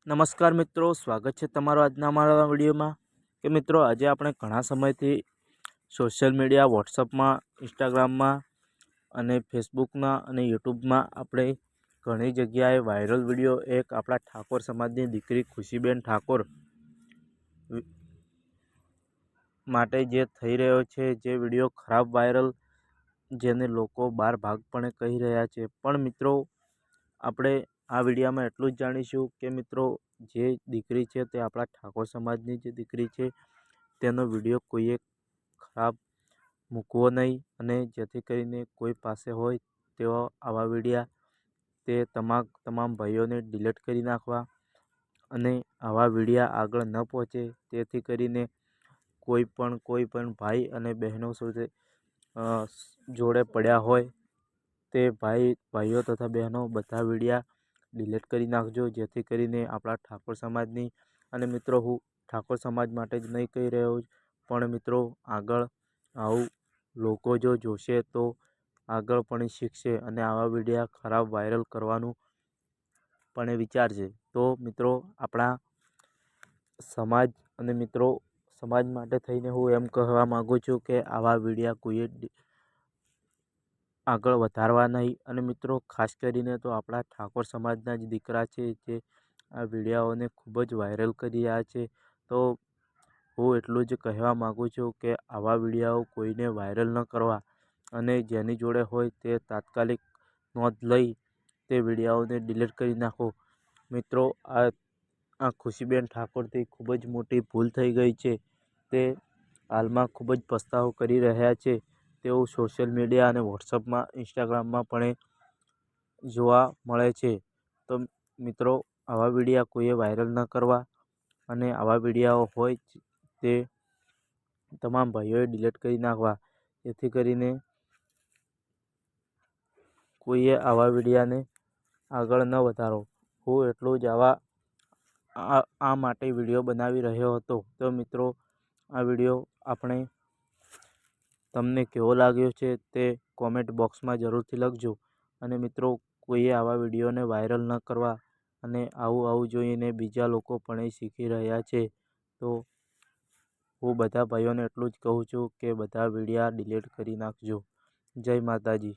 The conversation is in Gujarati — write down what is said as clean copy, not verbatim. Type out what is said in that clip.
નમસ્કાર મિત્રો, સ્વાગત છે તમારો આજના અમારા વિડીયોમાં. કે મિત્રો, આજે આપણે ઘણા સમયથી સોશિયલ મીડિયા, વોટ્સઅપમાં, ઇન્સ્ટાગ્રામમાં અને ફેસબુકમાં અને યુટ્યુબમાં આપણે ઘણી જગ્યાએ વાયરલ વિડીયો એક આપણા ઠાકોર સમાજની દીકરી ખુશીબેન ઠાકોર માટે જે થઈ રહ્યો છે, જે વિડીયો ખરાબ વાયરલ, જેને લોકો બાર ભાગ પણ કહી રહ્યા છે. પણ મિત્રો, આપણે આ વિડીયોમાં એટલું જ જાણીશું કે મિત્રો, જે દીકરી છે તે આપણા ઠાકોર સમાજની જે દીકરી છે, તેનો વિડીયો કોઈએ ખરાબ મૂકવો નહીં, અને જેથી કરીને કોઈ પાસે હોય તેવા આવા વિડીયા તે તમામ ભાઈઓને ડિલીટ કરી નાખવા, અને આવા વિડીયા આગળ ન પહોંચે તેથી કરીને કોઈ પણ ભાઈ અને બહેનો સુધી જોડે પડ્યા હોય તે ભાઈઓ તથા બહેનો બધા વિડીયા ડિલીટ કરી નાખજો, જેથી કરીને આપણા ઠાકોર સમાજની, અને મિત્રો હું ઠાકોર સમાજ માટે જ નહીં કહી રહ્યો પણ મિત્રો આગળ આવું લોકો જો જોશે તો આગળ પણ શીખશે અને આવા વિડીયા ખરાબ વાયરલ કરવાનું પણ વિચારશે. તો મિત્રો, આપણા સમાજ અને મિત્રો સમાજ માટે થઈને હું એમ કહેવા માગું છું કે આવા વિડીયા કોઈએ આગળ વધારવા નહીં. અને મિત્રો, ખાસ કરીને તો આપણા ઠાકોર સમાજના જ દીકરા છે જે આ વિડીયાઓને ખૂબ જ વાયરલ કરી રહ્યા છે. તો હું એટલું જ કહેવા માગું છું કે આવા વિડીયાઓ કોઈને વાયરલ ન કરવા, અને જેની જોડે હોય તે તાત્કાલિક નોંધ લઈ તે વિડીયાઓને ડિલીટ કરી નાખો. મિત્રો, આ ખુશીબેન ઠાકોરથી ખૂબ જ મોટી ભૂલ થઈ ગઈ છે. તે હાલમાં ખૂબ જ પસ્તાવો કરી રહ્યા છે. તેવું સોશિયલ મીડિયા અને વોટ્સઅપમાં, ઇન્સ્ટાગ્રામમાં પણ જોવા મળે છે. તો મિત્રો, આવા વિડીયા કોઈએ વાયરલ ન કરવા, અને આવા વિડીયાઓ હોય તે તમામ ભાઈઓએ ડિલીટ કરી નાખવા, જેથી કરીને કોઈએ આવા વિડીયાને આગળ ન વધારો. હું એટલું જ આ માટે વિડીયો બનાવી રહ્યો હતો. તો મિત્રો, આ વિડીયો તમને કેવો લાગ્યો છે તે કોમેન્ટ બોક્સમાં જરૂરથી લખજો. અને મિત્રો, કોઈએ આવા વિડીયોને વાયરલ ન કરવા, અને આવું જોઈને બીજા લોકો પણ શીખી રહ્યા છે. તો હું બધા ભાઈઓને એટલું જ કહું છું કે બધા વિડીયા ડિલીટ કરી નાખજો. જય માતાજી.